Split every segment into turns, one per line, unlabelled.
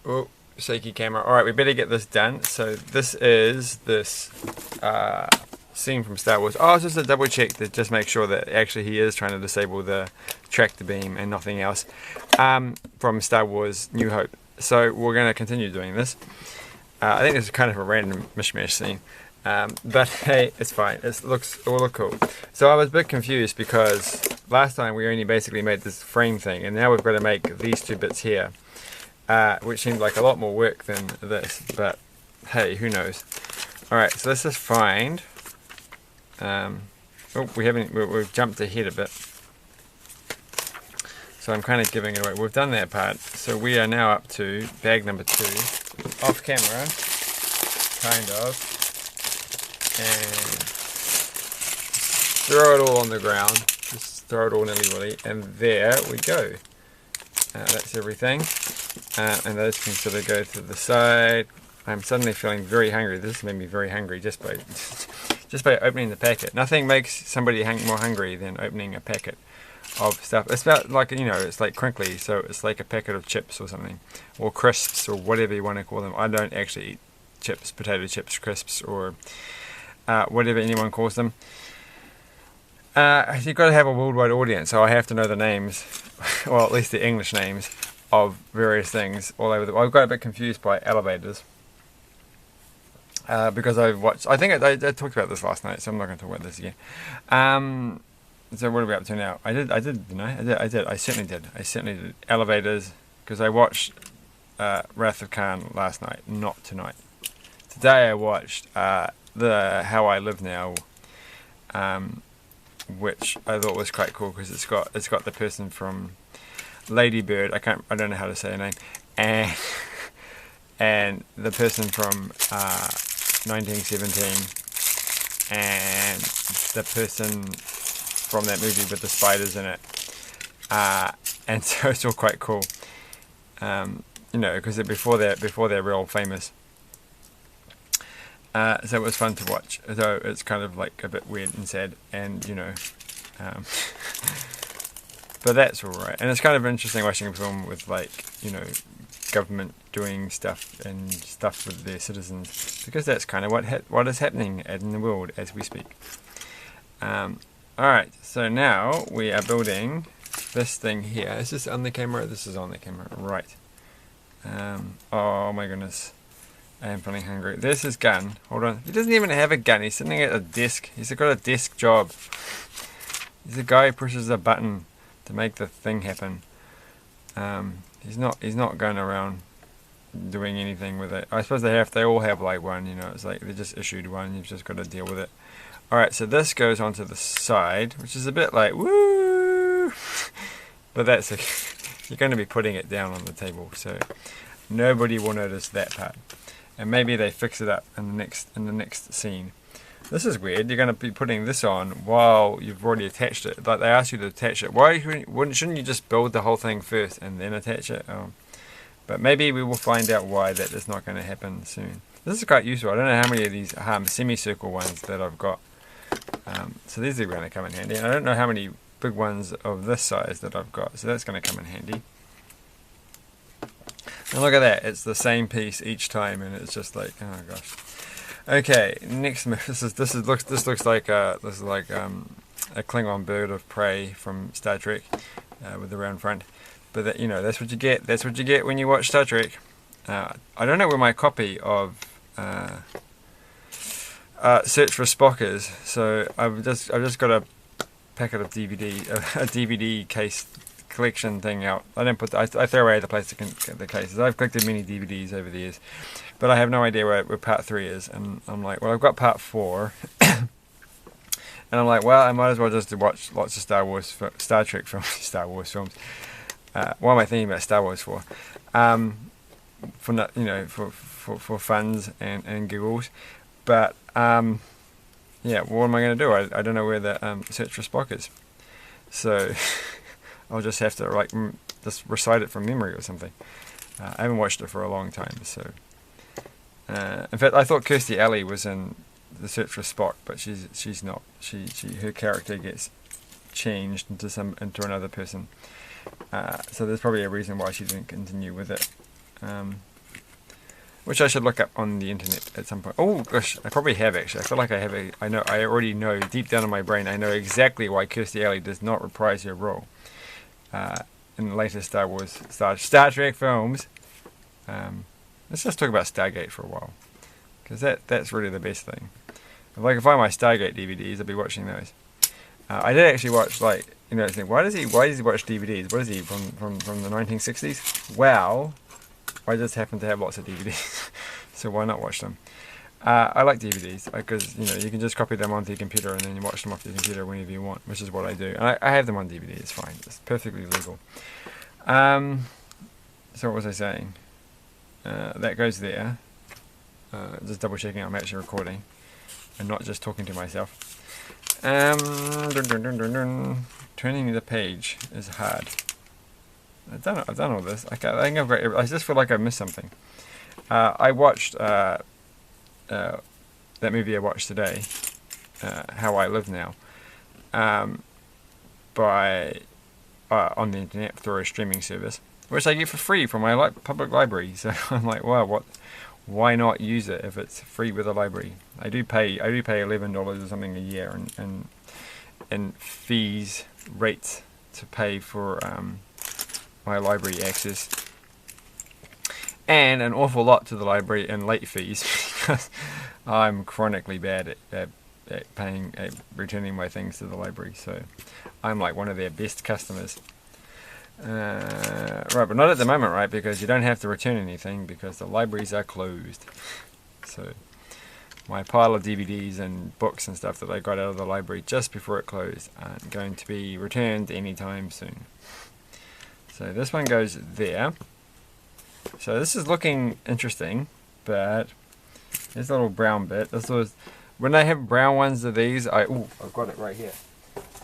Oh, shaky camera. Alright, we better get this done. So this is this scene from Star Wars. Oh, it's just a double check to just make sure that actually he is trying to disable the tractor beam and nothing else from Star Wars New Hope. So we're going to continue doing this. I think this is kind of a random mishmash scene. But hey, it's fine. It will look cool. So I was a bit confused because last time we only basically made this frame thing, and now we've got to make these two bits here, which seemed like a lot more work than this. But hey, who knows? All right, so let's just find. Oh, we've jumped ahead a bit. So I'm kind of giving it away. We've done that part. So we are now up to bag number 2, off camera, kind of. And throw it all on the ground. Just throw it all nilly-willy. And there we go. That's everything. And those can sort of go to the side. I'm suddenly feeling very hungry. This made me very hungry just by opening the packet. Nothing makes somebody more hungry than opening a packet of stuff. It's about like, you know, it's like crinkly, so it's like a packet of chips or something, or crisps, or whatever you want to call them. I don't actually eat chips, potato chips, crisps, or whatever anyone calls them. You've got to have a worldwide audience, so I have to know the names, well, at least the English names of various things all over the world. I got a bit confused by elevators. Because I've watched, I think I talked about this last night, so I'm not going to talk about this again. So what are we up to now? I certainly did elevators, because I watched Wrath of Khan last night, not tonight. Today I watched the How I Live Now, which I thought was quite cool because it's got the person from Lady Bird. I don't know how to say her name, and the person from 1917, and the person from that movie with the spiders in it, and so it's all quite cool, you know, because before they're real famous. So it was fun to watch, though it's kind of like a bit weird and sad, and you know, but that's alright. And it's kind of interesting watching a film with, like, you know, government doing stuff and stuff with their citizens, because that's kind of what is happening in the world as we speak. Alright, so now we are building this thing here. Is this on the camera? This is on the camera, right. Oh my goodness, I am feeling hungry. There's his gun. Hold on, he doesn't even have a gun. He's sitting at a desk. He's got a desk job. He's a guy who pushes a button to make the thing happen. He's not going around doing anything with it. I suppose they all have like one, you know, it's like they just issued one, you've just got to deal with it. Alright, so this goes onto the side, which is a bit like, woo! But that's you're going to be putting it down on the table, so nobody will notice that part. And maybe they fix it up in the next scene. This is weird. You're going to be putting this on while you've already attached it. Like, they asked you to attach it. Shouldn't you just build the whole thing first and then attach it? But maybe we will find out why that is not going to happen soon. This is quite useful. I don't know how many of these semicircle ones that I've got. So these are going to come in handy. And I don't know how many big ones of this size that I've got. So that's going to come in handy. And look at that. It's the same piece each time, and it's just like, oh gosh. Okay, next. This looks like a Klingon bird of prey from Star Trek, with the round front. But that, you know, that's what you get. That's what you get when you watch Star Trek. I don't know where my copy of Search for Spock is, so I've just got a packet of a DVD case collection thing out. I throw away the plastic in the cases. I've collected many DVDs over the years, but I have no idea where part 3 is, and I'm like, well, I've got part 4, and I'm like, well, I might as well just watch lots of Star Trek films, Star Wars films. What am I thinking about Star Wars for? For not, you know, for funs and giggles, but yeah, what am I going to do? I don't know where the Search for Spock is, so I'll just have to like just recite it from memory or something. I haven't watched it for a long time, so in fact I thought Kirstie Alley was in the Search for Spock, but she's not. Her character gets changed into another person, so there's probably a reason why she didn't continue with it. which I should look up on the internet at some point. Oh gosh, I probably have actually. I feel like I have I already know deep down in my brain. I know exactly why Kirstie Alley does not reprise her role in the latest Star Trek films. Let's just talk about Stargate for a while, because that's really the best thing. If I can find my Stargate DVDs, I'll be watching those. I did actually watch, like, you know, think, why does he watch DVDs? What is he from the 1960s? Well, I just happen to have lots of DVDs, so why not watch them? I like DVDs because, you know, you can just copy them onto your computer and then you watch them off your computer whenever you want, which is what I do. And I have them on DVD. It's fine. It's perfectly legal. So what was I saying? That goes there. Just double checking I'm actually recording and not just talking to myself. Turning the page is hard. I've done all this. I think I've got. I just feel like I missed something. I watched that movie I watched today, How I Live Now, on the internet through a streaming service, which I get for free from my public library. So I'm like, wow, what? Why not use it if it's free with a library? I do pay $11 or something a year in fees rates to pay for my library access, and an awful lot to the library in late fees because I'm chronically bad at returning my things to the library. So I'm like one of their best customers. Right, but not at the moment, right? Because you don't have to return anything because the libraries are closed. So my pile of DVDs and books and stuff that I got out of the library just before it closed aren't going to be returned anytime soon. So this one goes there. So this is looking interesting, but there's a little brown bit. This was when I have brown ones of these. I've got it right here.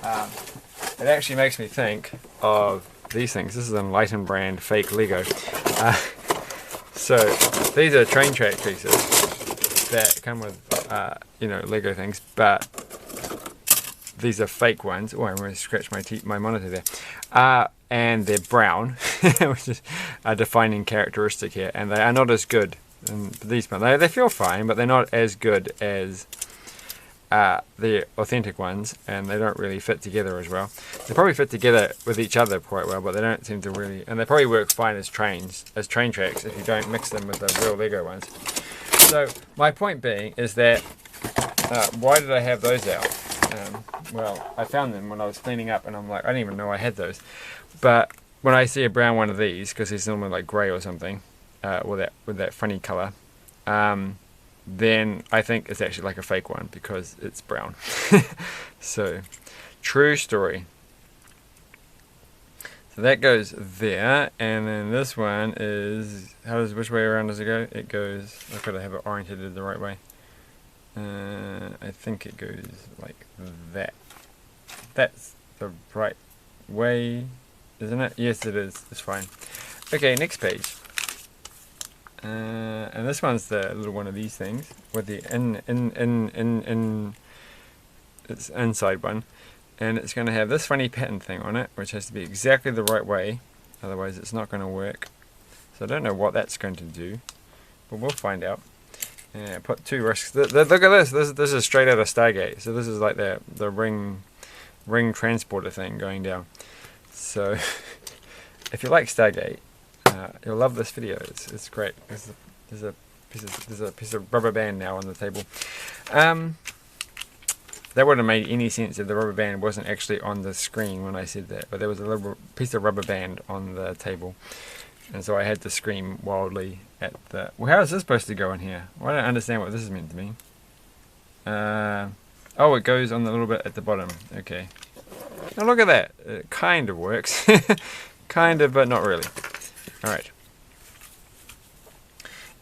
It actually makes me think of these things. This is an Enlighten brand fake Lego. So these are train track pieces that come with you know, Lego things, but these are fake ones. Oh, I'm going to scratch my monitor there. And they're brown, which is a defining characteristic here, and they are not as good. And these ones, they feel fine, but they're not as good as the authentic ones, and they don't really fit together as well. They probably fit together with each other quite well, but they don't seem to really, and they probably work fine as train tracks if you don't mix them with the real Lego ones. So my point being is that why did I have those out? Well, I found them when I was cleaning up, and I'm like, I didn't even know I had those. But when I see a brown one of these, because it's normally like grey or something, with that funny colour, then I think it's actually like a fake one because it's brown. So, true story. So that goes there, and then this one is, which way around does it go? It goes, I've got to have it oriented the right way. I think it goes like that. That's the right way, isn't it? Yes, it is. It's fine. Okay, next page. And this one's the little one of these things with the it's inside one, and it's going to have this funny pattern thing on it, which has to be exactly the right way, otherwise it's not going to work. So I don't know what that's going to do, but we'll find out. Yeah, put two risks. Look at this. This is straight out of Stargate. So this is like the ring transporter thing going down. So if you like Stargate, you'll love this video. It's great. There's a piece of rubber band now on the table. That wouldn't have made any sense if the rubber band wasn't actually on the screen when I said that. But there was a little piece of rubber band on the table, and so I had to scream wildly at the... Well, how is this supposed to go in here? Well, I don't understand what this is meant to mean. Oh, it goes on the little bit at the bottom. Okay. Now look at that. It kind of works. Kind of, but not really. Alright.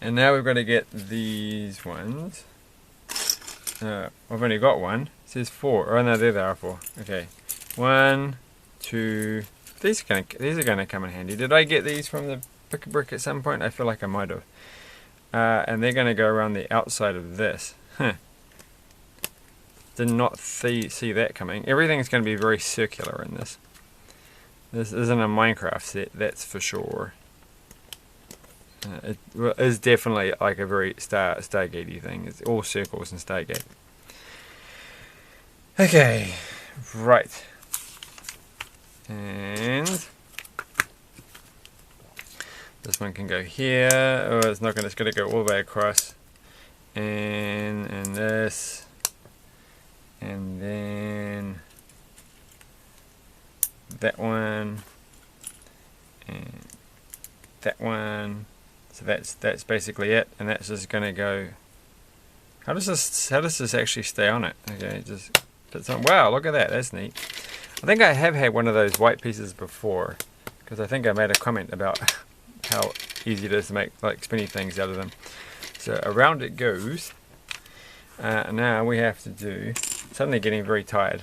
And now we've got to get these ones. I've only got one. It says 4. Oh no, there they are 4. Okay. 1, 2... These are gonna come in handy. Did I get these from the Pick-a-Brick at some point? I feel like I might have. And they're gonna go around the outside of this. Huh. Did not see that coming. Everything's gonna be very circular in this. This isn't a Minecraft set, that's for sure. It is definitely like a very Stargatey thing. It's all circles and Stargate. Okay, right. And this one can go here. Oh, it's not gonna. It's gonna go all the way across. And this, and then that one, and that one. So that's basically it, and that's just gonna go. How does this actually stay on it? Okay, it just fits on. Wow, look at that. That's neat. I think I have had one of those white pieces before, because I think I made a comment about how easy it is to make like spinny things out of them. So around it goes. Now we have to do. Suddenly getting very tired.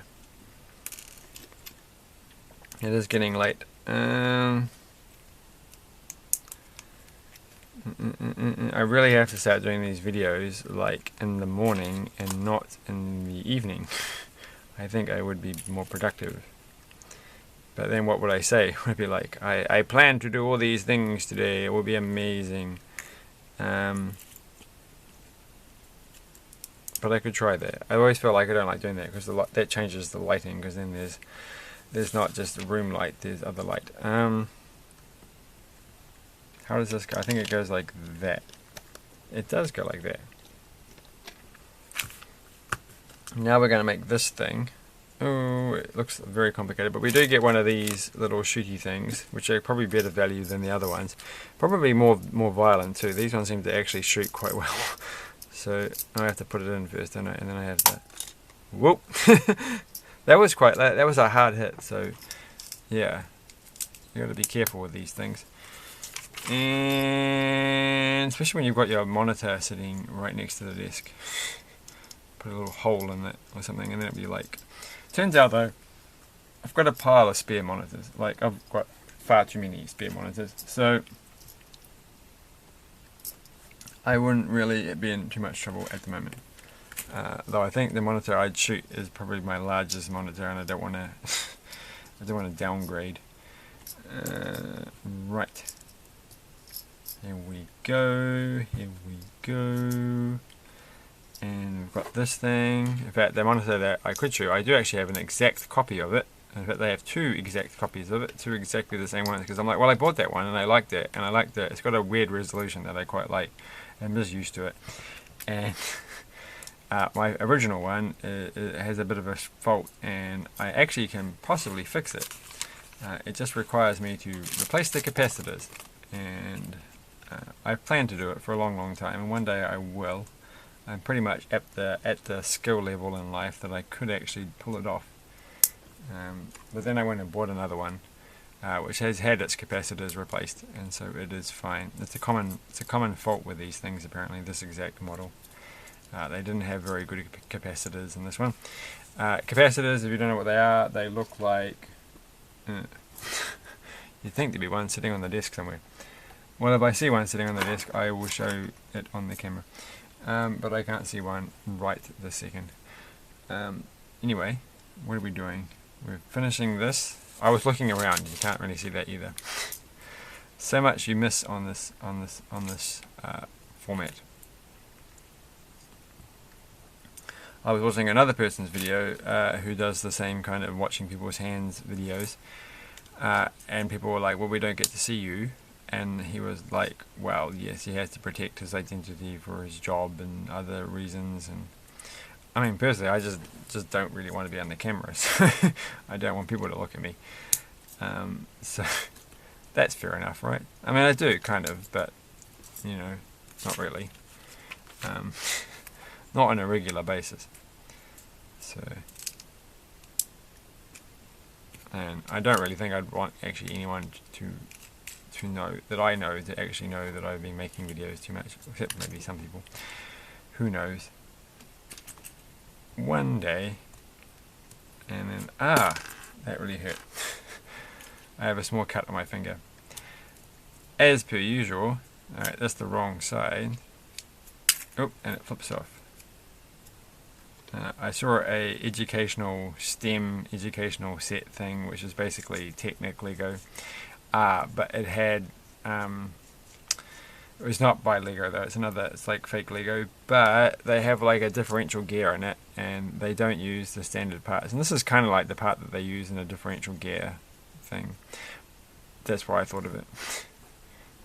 It is getting late. I really have to start doing these videos like in the morning and not in the evening. I think I would be more productive. But then what would I say? Would it be like, I plan to do all these things today, it would be amazing. But I could try that. I always feel like I don't like doing that because that changes the lighting, because then there's not just room light, there's other light. How does this go? I think it goes like that. It does go like that. Now we're going to make this thing. Oh, it looks very complicated, but we do get one of these little shooty things, which are probably better value than the other ones. Probably more violent too. These ones seem to actually shoot quite well. So I have to put it in first, don't I? And then I have to. Whoop! That was a hard hit. So yeah, you got to be careful with these things, and especially when you've got your monitor sitting right next to the desk. Put a little hole in it or something, and then it'd be like. Turns out though, I've got a pile of spare monitors. Like I've got far too many spare monitors, so I wouldn't really be in too much trouble at the moment. Though I think the monitor I'd shoot is probably my largest monitor, and I don't want to. I don't want to downgrade. Right. Here we go. Here we go. And we've got this thing. In fact, the monitor that I could show, I do actually have an exact copy of it. In fact, they have two exact copies of it, two exactly the same ones. Because I'm like, well, I bought that one and I liked it, and I liked it. It's got a weird resolution that I quite like. I'm just used to it. And my original one it has a bit of a fault, and I actually can possibly fix it. It just requires me to replace the capacitors, and I've planned to do it for a long time, and one day I will. I'm pretty much at the skill level in life that I could actually pull it off. But then I went and bought another one, which has had its capacitors replaced, and so it is fine. It's a common fault with these things apparently. This exact model, they didn't have very good capacitors in this one. Capacitors, if you don't know what they look like. You'd think there'd be one sitting on the desk somewhere. Well, if I see one sitting on the desk, I will show it on the camera. But I can't see one right this second. Anyway, what are we doing? We're finishing this. I was looking around. You can't really see that either. So much you miss on this format. I was watching another person's video who does the same kind of watching people's hands videos, and people were like, "Well, we don't get to see you." And he was like, well, yes, he has to protect his identity for his job and other reasons. And I mean, personally, I just don't really want to be on the camera. So I don't want people to look at me. So that's fair enough, right? I mean, I do, kind of, but, you know, not really. Not on a regular basis. So, and I don't really think I'd want actually anyone to know that actually know that I've been making videos too much, except maybe some people. Who knows? One day, and then that really hurt. I have a small cut on my finger. As per usual. Alright, that's the wrong side. Oh, and it flips off. I saw a STEM educational set thing, which is basically Technic Lego. But it had It's not by Lego though, it's like fake Lego, but they have like a differential gear in it, and they don't use the standard parts. And this is kind of like the part that they use in a differential gear thing. That's why I thought of it.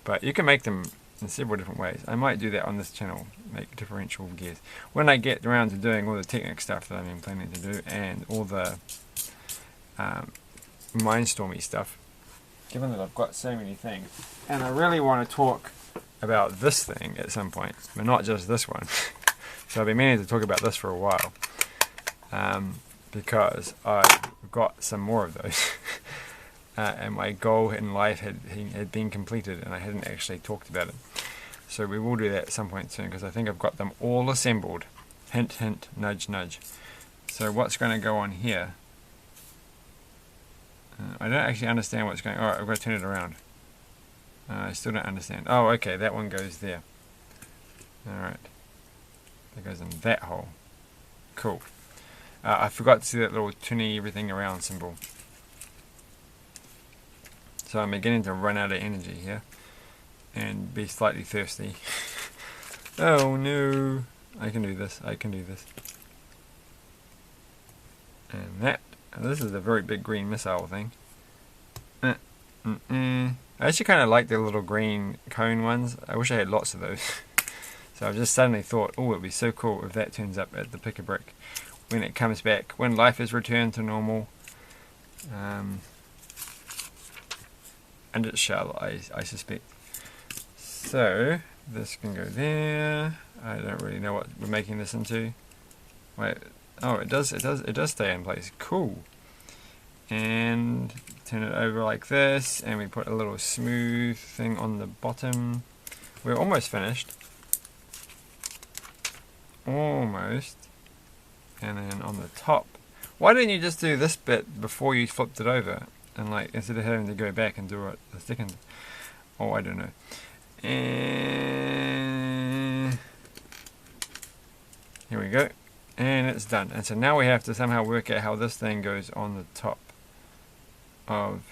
But you can make them in several different ways. I might do that on this channel, make differential gears. When I get around to doing all the technical stuff that I've been planning to do, and all the Mindstormy stuff, given that I've got so many things, and I really want to talk about this thing at some point, but not just this one. So I've been meaning to talk about this for a while, because I've got some more of those. And my goal in life had been completed, and I hadn't actually talked about it. So we will do that at some point soon, because I think I've got them all assembled. Hint, hint, nudge, nudge. So what's going to go on here? I don't actually understand what's going on. Alright, I've got to turn it around. I still don't understand. Oh, okay, that one goes there. Alright. That goes in that hole. Cool. I forgot to see that little turning everything around symbol. So I'm beginning to run out of energy here and be slightly thirsty. Oh no! I can do this, I can do this. And that, and this is a very big green missile thing. I actually kind of like the little green cone ones. I wish I had lots of those. So I've just suddenly thought, oh, it would be so cool if that turns up at the Pick-a-Brick when it comes back, when life is returned to normal. And it shall, I suspect. So this can go there. I don't really know what we're making this into. Wait, oh, it does stay in place. Cool. And turn it over like this, and we put a little smooth thing on the bottom. We're almost finished. Almost. And then on the top. Why didn't you just do this bit before you flipped it over? And like, instead of having to go back and do it the second. Oh, I don't know. And here we go. And it's done. And so now we have to somehow work out how this thing goes on the top of...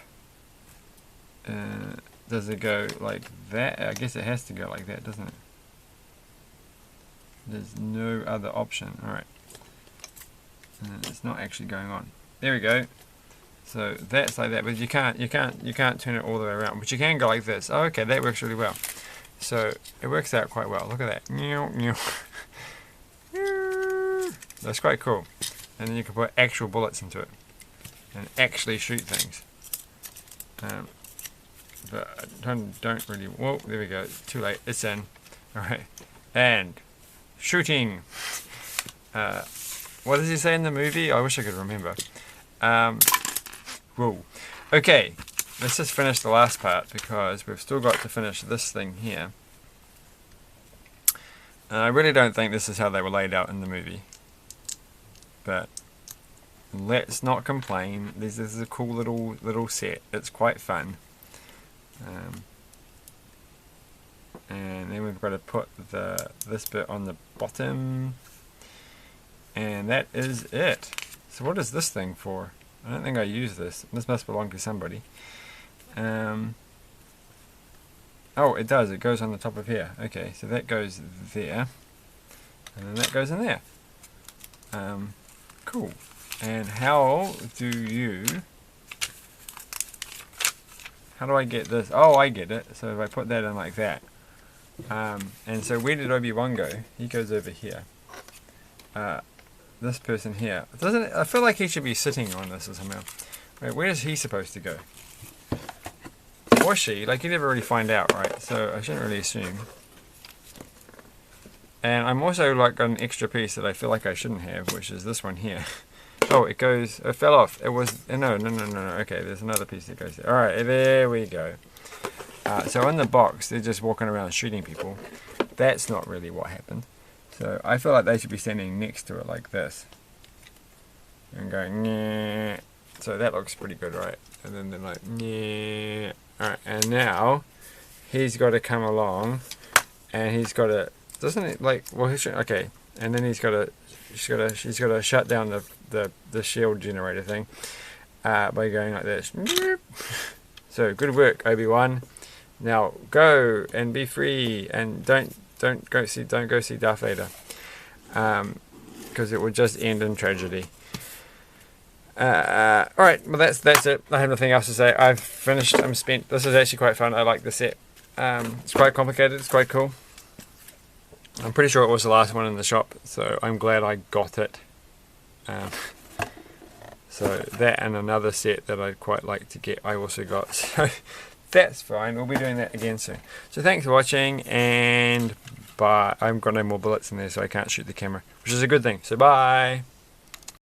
does it go like that? I guess it has to go like that, doesn't it? There's no other option. Alright. And it's not actually going on. There we go. So that's like that, but you can't turn it all the way around. But you can go like this. Oh, okay, that works really well. So it works out quite well. Look at that. That's quite cool. And then you can put actual bullets into it and actually shoot things. But I don't really. Whoa, there we go. Too late. It's in. All right, and shooting. What does he say in the movie? I wish I could remember. Whoa. Okay, let's just finish the last part because we've still got to finish this thing here. And I really don't think this is how they were laid out in the movie. But let's not complain. This is a cool little set. It's quite fun. And then we've got to put this bit on the bottom. And that is it. So what is this thing for? I don't think I use this. This must belong to somebody. Oh, it does. It goes on the top of here. Okay, so that goes there. And then that goes in there. Cool. And how do I get this? Oh, I get it. So if I put that in like that. And so where did Obi-Wan go? He goes over here. This person here. Doesn't it? I feel like he should be sitting on this or somehow. Wait, where is he supposed to go? Or she? Like, you never really find out, right? So I shouldn't really assume. And I'm also like got an extra piece that I feel like I shouldn't have, which is this one here. Oh, it goes. It fell off. It was. No. Okay, there's another piece that goes there. All right, there we go. So in the box, they're just walking around shooting people. That's not really what happened. So I feel like they should be standing next to it like this. And going, yeah. So that looks pretty good, right? And then they're like, yeah. Alright, and now he's got to come along and he's got to, doesn't it like, well, he should, okay. And then she's got to shut down the shield generator thing by going like this. So good work, Obi-Wan. Now go and be free, and don't go see Darth Vader, because it would just end in tragedy. Alright, well that's it. I have nothing else to say. I've finished. I'm spent. This is actually quite fun. I like the set. It's quite complicated. It's quite cool. I'm pretty sure it was the last one in the shop, so I'm glad I got it. So that and another set that I'd quite like to get, I also got. So that's fine. We'll be doing that again soon. So thanks for watching, and bye. I've got no more bullets in there, so I can't shoot the camera, which is a good thing. So bye.